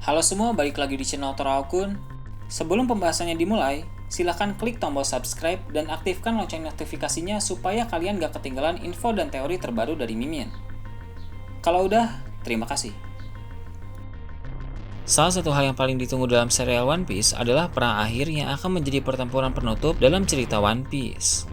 Halo semua, balik lagi di channel Toraokun. Sebelum pembahasannya dimulai, silahkan klik tombol subscribe dan aktifkan lonceng notifikasinya supaya kalian gak ketinggalan info dan teori terbaru dari Mimin. Kalau udah, terima kasih. Salah satu hal yang paling ditunggu dalam serial One Piece adalah perang akhir yang akan menjadi pertempuran penutup dalam cerita One Piece.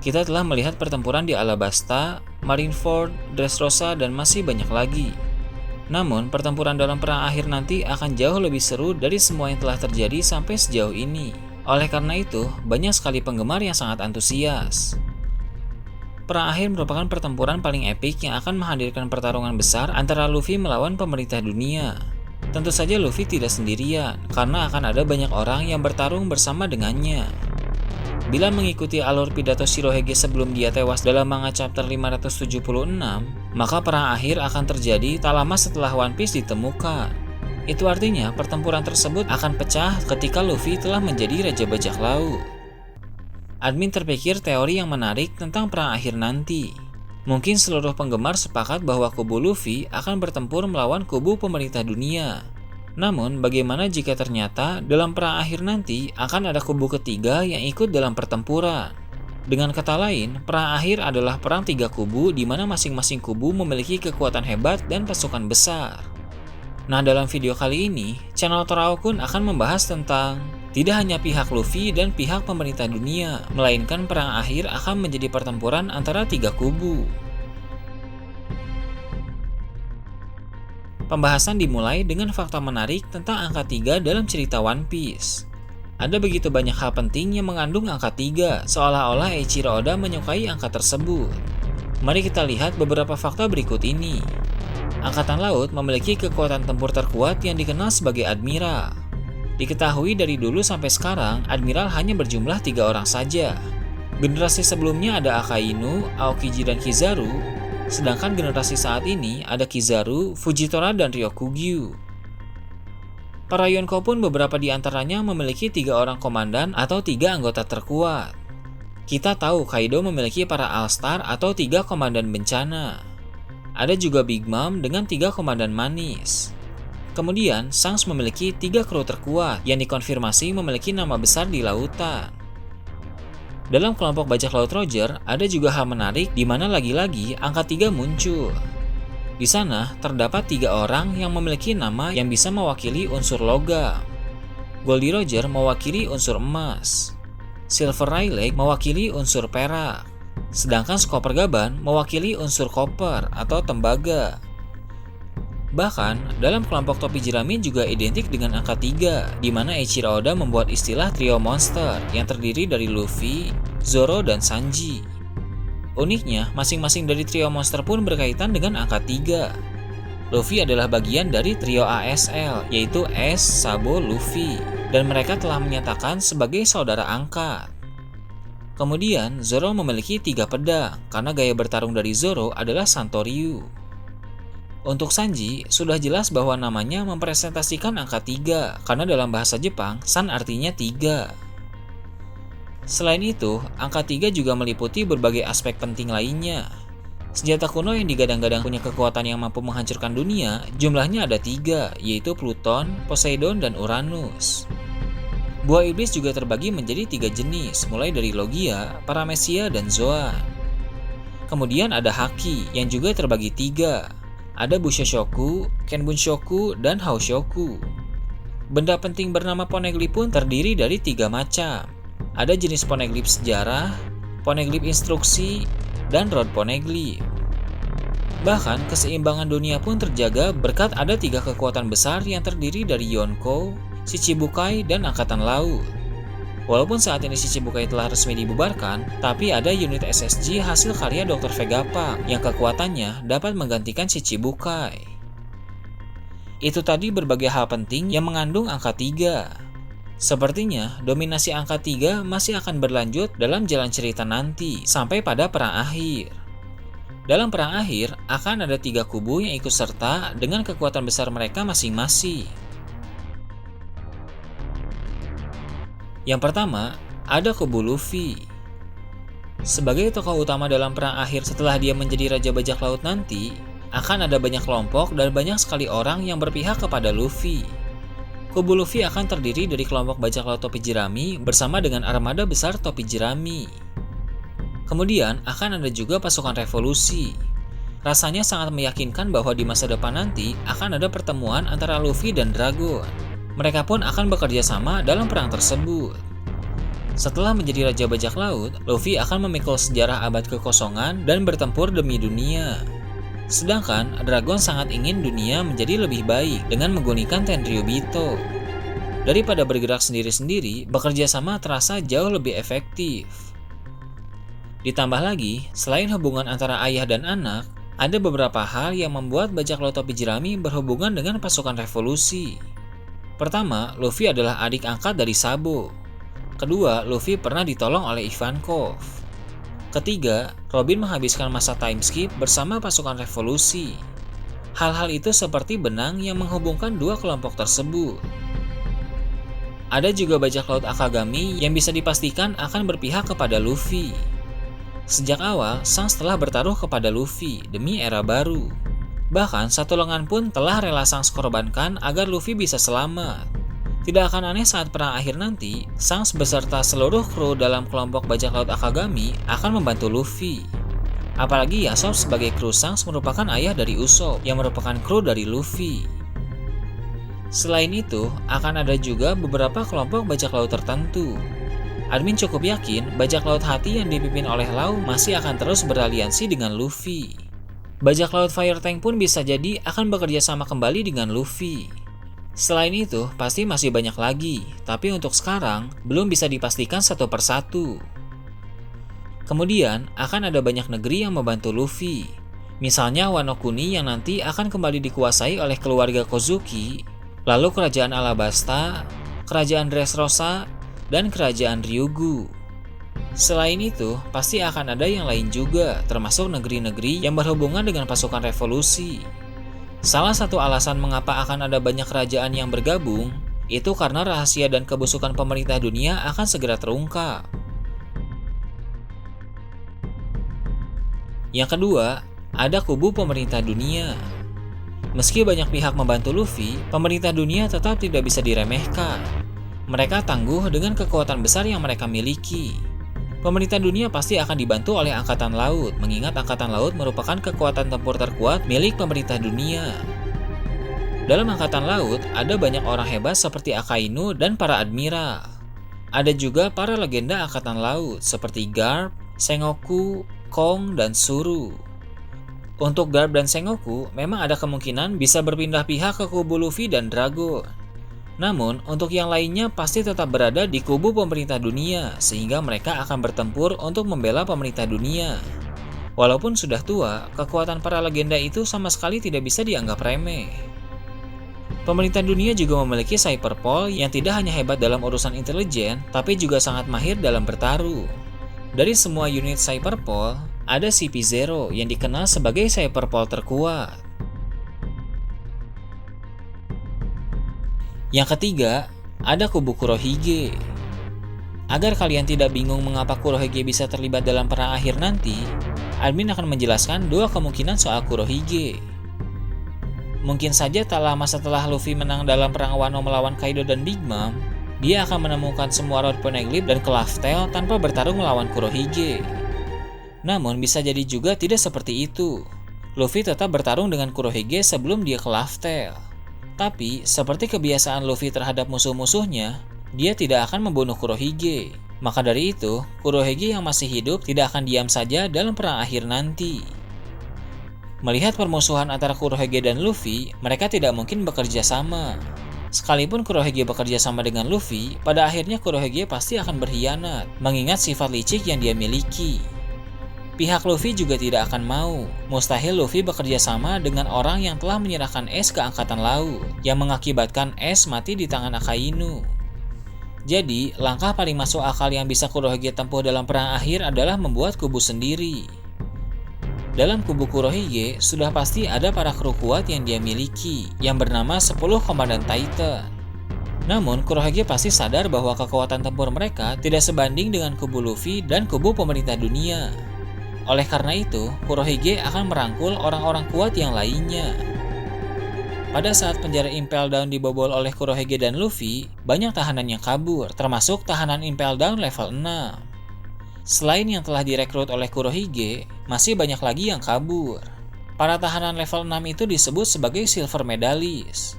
Kita telah melihat pertempuran di Alabasta, Marineford, Dressrosa, dan masih banyak lagi. Namun, pertempuran dalam perang akhir nanti akan jauh lebih seru dari semua yang telah terjadi sampai sejauh ini. Oleh karena itu, banyak sekali penggemar yang sangat antusias. Perang akhir merupakan pertempuran paling epik yang akan menghadirkan pertarungan besar antara Luffy melawan pemerintah dunia. Tentu saja Luffy tidak sendirian, karena akan ada banyak orang yang bertarung bersama dengannya. Bila mengikuti alur pidato Shirohige sebelum dia tewas dalam manga chapter 576, maka perang akhir akan terjadi tak lama setelah One Piece ditemukan. Itu artinya pertempuran tersebut akan pecah ketika Luffy telah menjadi Raja Bajak Laut. Admin terpikir teori yang menarik tentang perang akhir nanti. Mungkin seluruh penggemar sepakat bahwa kubu Luffy akan bertempur melawan kubu pemerintah dunia. Namun, bagaimana jika ternyata dalam perang akhir nanti akan ada kubu ketiga yang ikut dalam pertempuran? Dengan kata lain, perang akhir adalah perang tiga kubu di mana masing-masing kubu memiliki kekuatan hebat dan pasukan besar. Nah, dalam video kali ini, channel Toraokun akan membahas tentang tidak hanya pihak Luffy dan pihak pemerintah dunia, melainkan perang akhir akan menjadi pertempuran antara tiga kubu. Pembahasan dimulai dengan fakta menarik tentang angka 3 dalam cerita One Piece. Ada begitu banyak hal penting yang mengandung angka 3, seolah-olah Eiichiro Oda menyukai angka tersebut. Mari kita lihat beberapa fakta berikut ini. Angkatan Laut memiliki kekuatan tempur terkuat yang dikenal sebagai Admiral. Diketahui dari dulu sampai sekarang, Admiral hanya berjumlah 3 orang saja. Generasi sebelumnya ada Akainu, Aokiji, dan Kizaru. Sedangkan generasi saat ini ada Kizaru, Fujitora, dan Ryokugyu. Para Yonko pun beberapa di antaranya memiliki 3 orang komandan atau 3 anggota terkuat. Kita tahu Kaido memiliki para All-Star atau 3 komandan bencana. Ada juga Big Mom dengan 3 komandan manis. Kemudian, Shanks memiliki 3 kru terkuat yang dikonfirmasi memiliki nama besar di lautan. Dalam kelompok bajak laut Roger, ada juga hal menarik di mana lagi-lagi angka 3 muncul. Di sana, terdapat 3 orang yang memiliki nama yang bisa mewakili unsur logam. Goldie Roger mewakili unsur emas. Silver Rayleigh mewakili unsur perak. Sedangkan Skopper Gaban mewakili unsur koper atau tembaga. Bahkan, dalam kelompok topi jerami juga identik dengan angka 3, di mana Eiichiro Oda membuat istilah trio monster yang terdiri dari Luffy, Zoro, dan Sanji. Uniknya, masing-masing dari trio monster pun berkaitan dengan angka 3. Luffy adalah bagian dari trio ASL, yaitu Ace, Sabo, Luffy, dan mereka telah menyatakan sebagai saudara angkat. Kemudian, Zoro memiliki 3 pedang, karena gaya bertarung dari Zoro adalah Santoryu. Untuk Sanji, sudah jelas bahwa namanya mempresentasikan angka 3, karena dalam bahasa Jepang, San artinya 3. Selain itu, angka 3 juga meliputi berbagai aspek penting lainnya. Senjata kuno yang digadang-gadang punya kekuatan yang mampu menghancurkan dunia, jumlahnya ada 3, yaitu Pluton, Poseidon, dan Uranus. Buah iblis juga terbagi menjadi 3 jenis, mulai dari Logia, Paramecia, dan Zoan. Kemudian ada Haki, yang juga terbagi 3. Ada Bushoshoku, Kenbunshoku, dan Haoshoku. Benda penting bernama Poneglyph pun terdiri dari 3 macam. Ada jenis Poneglyph sejarah, Poneglyph instruksi, dan Rod Poneglyph. Bahkan keseimbangan dunia pun terjaga berkat ada 3 kekuatan besar yang terdiri dari Yonko, Shichibukai, dan Angkatan Laut. Walaupun saat ini Shichibukai telah resmi dibubarkan, tapi ada unit SSG hasil karya Dr. Vegapunk yang kekuatannya dapat menggantikan Shichibukai. Itu tadi berbagai hal penting yang mengandung angka 3. Sepertinya, dominasi angka 3 masih akan berlanjut dalam jalan cerita nanti, sampai pada perang akhir. Dalam perang akhir, akan ada 3 kubu yang ikut serta dengan kekuatan besar mereka masing-masing. Yang pertama, ada kubu Luffy. Sebagai tokoh utama dalam perang akhir setelah dia menjadi Raja Bajak Laut nanti, akan ada banyak kelompok dan banyak sekali orang yang berpihak kepada Luffy. Kubu Luffy akan terdiri dari kelompok bajak laut topi jerami bersama dengan armada besar topi jerami. Kemudian akan ada juga pasukan revolusi. Rasanya sangat meyakinkan bahwa di masa depan nanti akan ada pertemuan antara Luffy dan Dragon. Mereka pun akan bekerja sama dalam perang tersebut. Setelah menjadi Raja Bajak Laut, Luffy akan memikul sejarah abad kekosongan dan bertempur demi dunia. Sedangkan Dragon sangat ingin dunia menjadi lebih baik dengan menggunakan Tenryubito. Daripada bergerak sendiri-sendiri, bekerja sama terasa jauh lebih efektif. Ditambah lagi, selain hubungan antara ayah dan anak, ada beberapa hal yang membuat bajak laut topi jerami berhubungan dengan pasukan revolusi. Pertama, Luffy adalah adik angkat dari Sabo. Kedua, Luffy pernah ditolong oleh Ivankov. Ketiga, Robin menghabiskan masa time skip bersama pasukan revolusi. Hal-hal itu seperti benang yang menghubungkan dua kelompok tersebut. Ada juga bajak laut Akagami yang bisa dipastikan akan berpihak kepada Luffy. Sejak awal, Shanks telah bertaruh kepada Luffy demi era baru. Bahkan satu lengan pun telah rela Shanks korbankan agar Luffy bisa selamat. Tidak akan aneh saat perang akhir nanti, Shanks beserta seluruh kru dalam kelompok bajak laut Akagami akan membantu Luffy. Apalagi Yasop sebagai kru Shanks merupakan ayah dari Usopp yang merupakan kru dari Luffy. Selain itu, akan ada juga beberapa kelompok bajak laut tertentu. Admin cukup yakin bajak laut hati yang dipimpin oleh Law masih akan terus beraliansi dengan Luffy. Bajak laut Fire Tank pun bisa jadi akan bekerja sama kembali dengan Luffy. Selain itu, pasti masih banyak lagi, tapi untuk sekarang belum bisa dipastikan satu persatu. Kemudian, akan ada banyak negeri yang membantu Luffy. Misalnya Wano Kuni yang nanti akan kembali dikuasai oleh keluarga Kozuki, lalu kerajaan Alabasta, kerajaan Dressrosa, dan kerajaan Ryugu. Selain itu, pasti akan ada yang lain juga, termasuk negeri-negeri yang berhubungan dengan pasukan revolusi. Salah satu alasan mengapa akan ada banyak kerajaan yang bergabung, itu karena rahasia dan kebusukan pemerintah dunia akan segera terungkap. Yang kedua, ada kubu pemerintah dunia. Meski banyak pihak membantu Luffy, pemerintah dunia tetap tidak bisa diremehkan. Mereka tangguh dengan kekuatan besar yang mereka miliki. Pemerintah dunia pasti akan dibantu oleh Angkatan Laut, mengingat Angkatan Laut merupakan kekuatan tempur terkuat milik pemerintah dunia. Dalam Angkatan Laut, ada banyak orang hebat seperti Akainu dan para admiral. Ada juga para legenda Angkatan Laut seperti Garp, Sengoku, Kong, dan Suru. Untuk Garp dan Sengoku, memang ada kemungkinan bisa berpindah pihak ke kubu Luffy dan Dragon. Namun, untuk yang lainnya pasti tetap berada di kubu pemerintah dunia, sehingga mereka akan bertempur untuk membela pemerintah dunia. Walaupun sudah tua, kekuatan para legenda itu sama sekali tidak bisa dianggap remeh. Pemerintah dunia juga memiliki Cyberpol yang tidak hanya hebat dalam urusan intelijen, tapi juga sangat mahir dalam bertaruh. Dari semua unit Cyberpol, ada CP0 yang dikenal sebagai Cyberpol terkuat. Yang ketiga, ada kubu Kurohige. Agar kalian tidak bingung mengapa Kurohige bisa terlibat dalam perang akhir nanti, admin akan menjelaskan dua kemungkinan soal Kurohige. Mungkin saja tak lama setelah Luffy menang dalam perang Wano melawan Kaido dan Big Mom, dia akan menemukan semua Road Poneglyph dan Cloudtail tanpa bertarung melawan Kurohige. Namun bisa jadi juga tidak seperti itu. Luffy tetap bertarung dengan Kurohige sebelum dia Cloudtail. Tapi, seperti kebiasaan Luffy terhadap musuh-musuhnya, dia tidak akan membunuh Kurohige. Maka dari itu, Kurohige yang masih hidup tidak akan diam saja dalam perang akhir nanti. Melihat permusuhan antara Kurohige dan Luffy, mereka tidak mungkin bekerja sama. Sekalipun Kurohige bekerja sama dengan Luffy, pada akhirnya Kurohige pasti akan berkhianat, mengingat sifat licik yang dia miliki. Pihak Luffy juga tidak akan mau. Mustahil Luffy bekerja sama dengan orang yang telah menyerahkan Ace ke Angkatan Laut, yang mengakibatkan Ace mati di tangan Akainu. Jadi, langkah paling masuk akal yang bisa Kurohige tempuh dalam perang akhir adalah membuat kubu sendiri. Dalam kubu Kurohige, sudah pasti ada para kru kuat yang dia miliki, yang bernama 10 Komandan Titan. Namun, Kurohige pasti sadar bahwa kekuatan tempur mereka tidak sebanding dengan kubu Luffy dan kubu pemerintah dunia. Oleh karena itu, Kurohige akan merangkul orang-orang kuat yang lainnya. Pada saat penjara Impel Down dibobol oleh Kurohige dan Luffy, banyak tahanan yang kabur, termasuk tahanan Impel Down level 6. Selain yang telah direkrut oleh Kurohige, masih banyak lagi yang kabur. Para tahanan level 6 itu disebut sebagai Silver Medalist.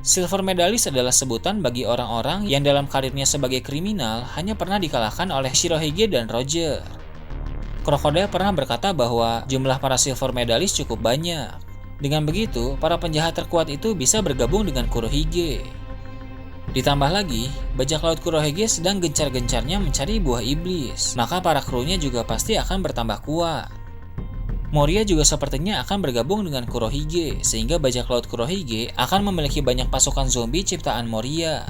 Silver Medalist adalah sebutan bagi orang-orang yang dalam karirnya sebagai kriminal hanya pernah dikalahkan oleh Shirohige dan Roger. Crocodile pernah berkata bahwa jumlah para Silver Medalist cukup banyak. Dengan begitu, para penjahat terkuat itu bisa bergabung dengan Kurohige. Ditambah lagi, bajak laut Kurohige sedang gencar-gencarnya mencari buah iblis, maka para krunya juga pasti akan bertambah kuat. Moria juga sepertinya akan bergabung dengan Kurohige, sehingga bajak laut Kurohige akan memiliki banyak pasukan zombie ciptaan Moria.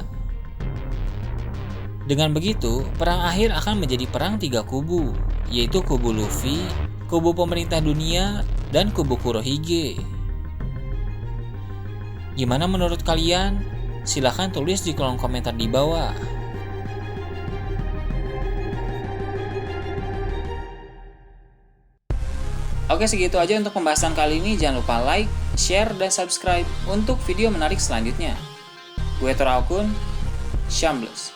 Dengan begitu, perang akhir akan menjadi perang 3 kubu, yaitu kubu Luffy, kubu pemerintah dunia, dan kubu Kurohige. Gimana menurut kalian? Silahkan tulis di kolom komentar di bawah. Oke, segitu aja untuk pembahasan kali ini. Jangan lupa like, share, dan subscribe untuk video menarik selanjutnya. Gue Toraokun, Shambles.